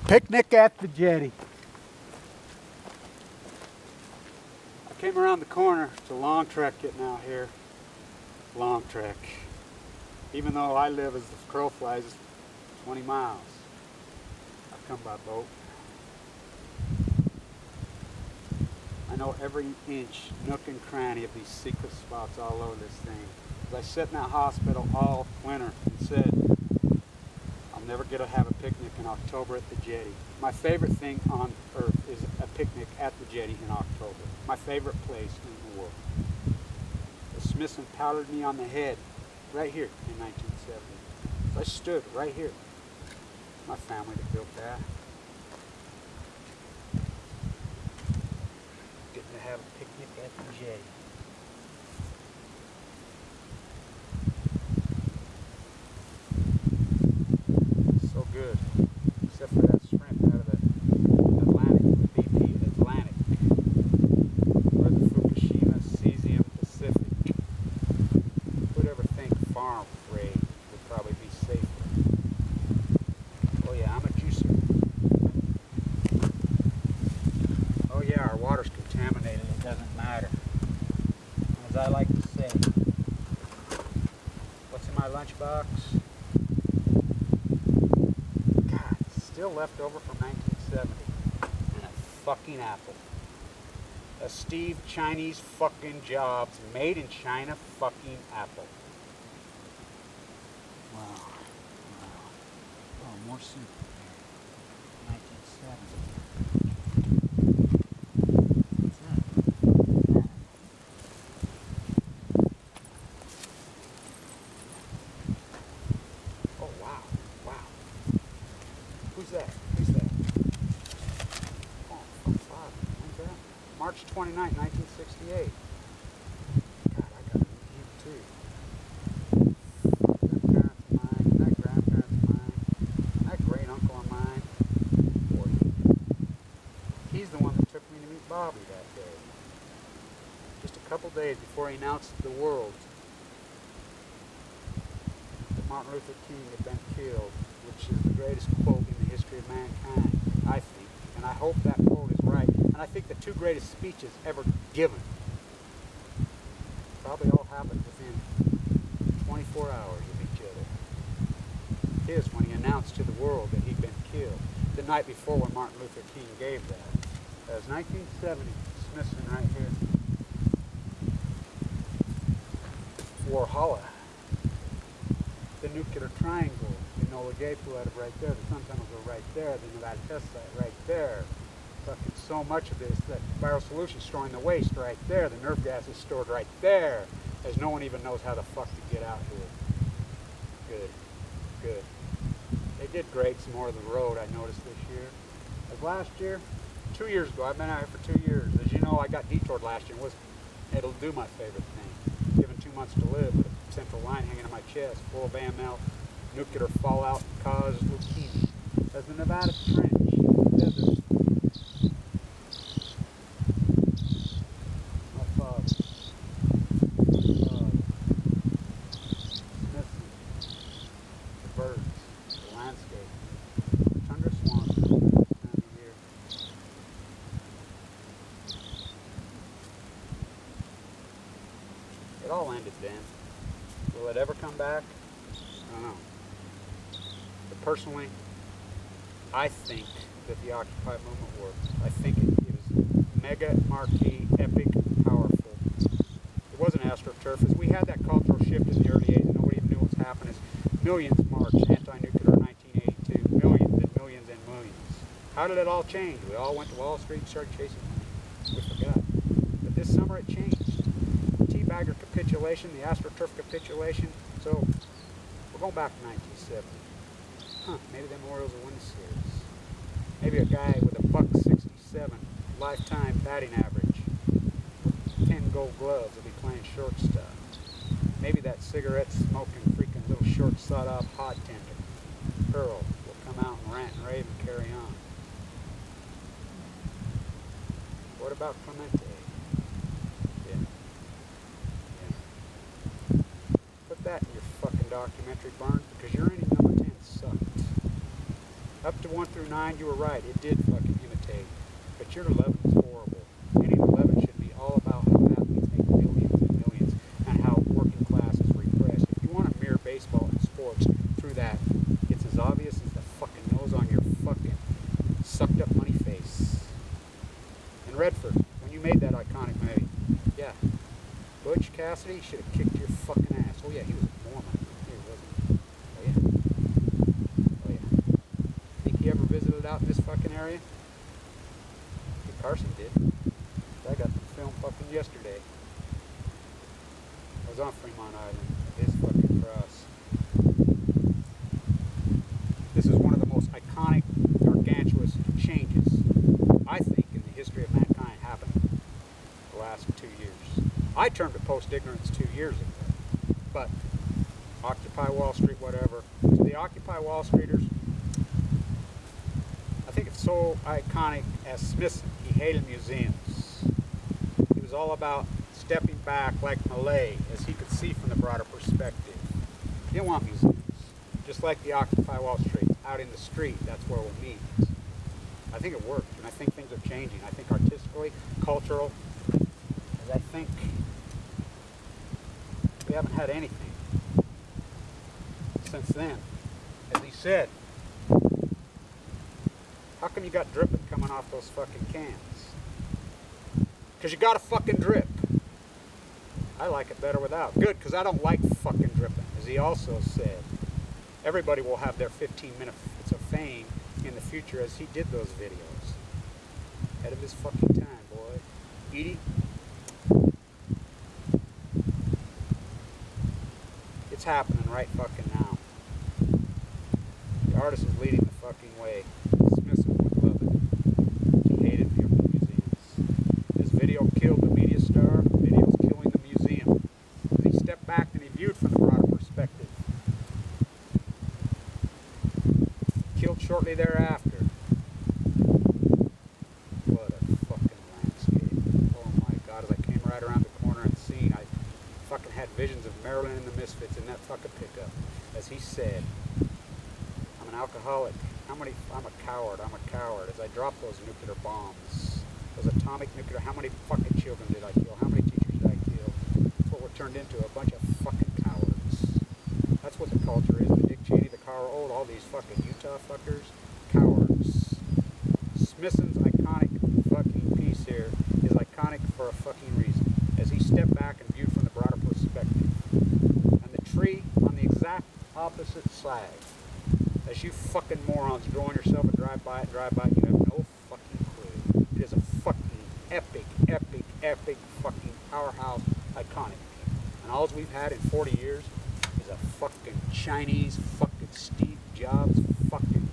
Picnic at the jetty. I came around the corner. It's a long trek getting out here. Long trek. Even though I live as the crow flies 20 miles. I come by boat. I know every inch, nook and cranny of these secret spots all over this thing. As I sat in that hospital all winter and said, I'll never get to have a picnic in October at the jetty. My favorite thing on earth is a picnic at the jetty in October. My favorite place in the world. The Smithson powdered me on the head right here in 1970. So I stood right here. My family that built that. Getting to have a picnic at the jetty. Good, except for that shrimp out of the Atlantic, the BP Atlantic, or the Fukushima Cesium Pacific. Who'd ever think farm raid would probably be safer? Oh yeah, I'm a juicer. Oh yeah, our water's contaminated, it doesn't matter. As I like to say, what's in my lunchbox? Still left over from 1970, and a fucking apple. A Steve Chinese fucking Jobs made in China fucking apple. Wow. Oh, more soup here. 1970. What's that? Oh wow. Wow. Who's that? Who's that? Oh, fuck. When's that? March 29, 1968. God, I got him too. That parents of mine, that grandparents of mine, that great uncle of mine. Boy, he's the one that took me to meet Bobby that day. Just a couple days before he announced to the world that Martin Luther King had been killed, which is the greatest quote in the history of mankind, I think. And I hope that quote is right. And I think the two greatest speeches ever given probably all happened within 24 hours of each other. His, when he announced to the world that he'd been killed. The night before, when Martin Luther King gave that. That was 1970, Smithson right here. Warhalla. The nuclear triangle. The gay flew out of right there, the sun tunnels are right there, the Nevada test site right there. Fucking so much of this, that viral solution storing the waste right there, the nerve gas is stored right there, as no one even knows how the fuck to get out here. Good. They did grade some more of the road, I noticed this year. As last year, 2 years ago, I've been out here for 2 years. As you know, I got detoured last year. It'll do my favorite thing. Given 2 months to live with a central line hanging on my chest, full of AML. Nuclear fallout caused leukemia. As the Nevada Trench, desert. My father. Smithson. The birds. The landscape. Tundra swamps. This time of year. It all ended then. Will it ever come back? I don't know. But personally, I think that the Occupy movement worked. I think it was mega, marquee, epic, powerful. It wasn't AstroTurf. As we had that cultural shift in the early 80s, nobody even knew what was happening. Millions marched anti-nuclear 1982. Millions and millions and millions. How did it all change? We all went to Wall Street and started chasing money. We forgot. But this summer it changed. The teabagger capitulation, the AstroTurf capitulation. So we're going back to 1970. Maybe them Orioles will win the series. Maybe a guy with a .167 lifetime batting average with 10 gold gloves will be playing shortstop. Maybe that cigarette-smoking, freaking little short sawed-off hod tender Earl will come out and rant and rave and carry on. What about Clemente? Yeah. Put that in your fucking documentary, Barnes, because your inning number 10 sucked. Up to 1 through 9, you were right. It did fucking imitate. But your 11 was horrible. Inning 11 should be all about how athletes make millions and millions and how working class is repressed. If you want to mirror baseball and sports through that, it's as obvious as the fucking nose on your fucking sucked up money face. And Redford, when you made that iconic movie, yeah, Butch Cassidy should have kicked your fucking ass. Oh yeah, he was a Mormon. He wasn't. Oh yeah. Oh yeah. Think he ever visited out in this fucking area? Carson did. I got the film fucking yesterday. I was on Fremont Island. His fucking cross. This is one of the most iconic, gargantuous changes, I think, in the history of mankind happening the last 2 years. I turned to post-ignorance 2 years ago. But Occupy Wall Street, whatever. To the Occupy Wall Streeters, I think it's so iconic as Smithson. He hated museums. He was all about stepping back like Malay, as he could see from the broader perspective. He didn't want museums. Just like the Occupy Wall Street, out in the street, that's where we'll meet. I think it worked, and I think things are changing. I think artistically, cultural, and I think we haven't had anything since then. As he said, how come you got dripping coming off those fucking cans? Because you got to fucking drip. I like it better without. Good, because I don't like fucking dripping. As he also said, everybody will have their 15 minutes of fame in the future as he did those videos. Ahead of his fucking time, boy. Edie? It's happening right fucking now. The artist is leading the fucking way. Smithson would love it. He hated museums. This video killed the media star. The video's killing the museum. He stepped back and he viewed from the broader perspective. Killed shortly thereafter. What a fucking landscape. Oh my God, as I came right around the corner and seen, I fucking had visions of Marilyn and the Misfits in that fucking pickup. As he said, I'm an alcoholic. I'm a coward. As I drop those nuclear bombs, those atomic nuclear, how many fucking children did I kill? How many teachers did I kill? That's what we're turned into, a bunch of fucking cowards. That's what the culture is. The Dick Cheney, the Carl Old, all these fucking Utah fuckers, cowards. Smithson's iconic fucking piece here is iconic for a fucking reason. As he stepped back and viewed from the broader perspective. And the tree on the exact opposite side. As you fucking morons go on yourself and drive by it, you have no fucking clue. It is a fucking epic, epic, epic fucking powerhouse iconic. And all we've had in 40 years is a fucking Chinese fucking Steve Jobs fucking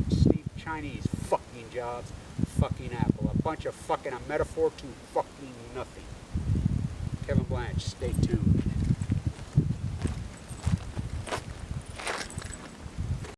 Chinese fucking Jobs fucking Apple. A bunch of fucking, a metaphor to fucking nothing. Kevin Blanch, stay tuned.